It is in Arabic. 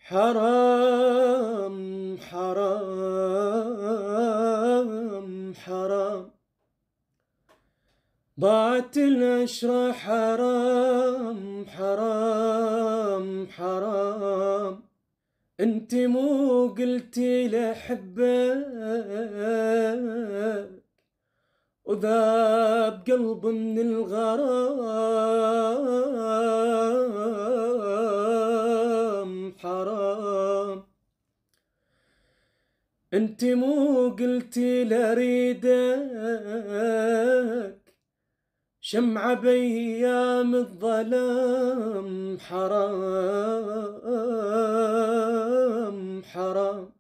حرام حرام حرام، ضاعت العشرة، حرام حرام حرام. انت مو قلتي لحبك وذاب قلب من الغرام، حرام. انت مو قلتي لريدك شمعة بأيام الظلام، حرام حرام.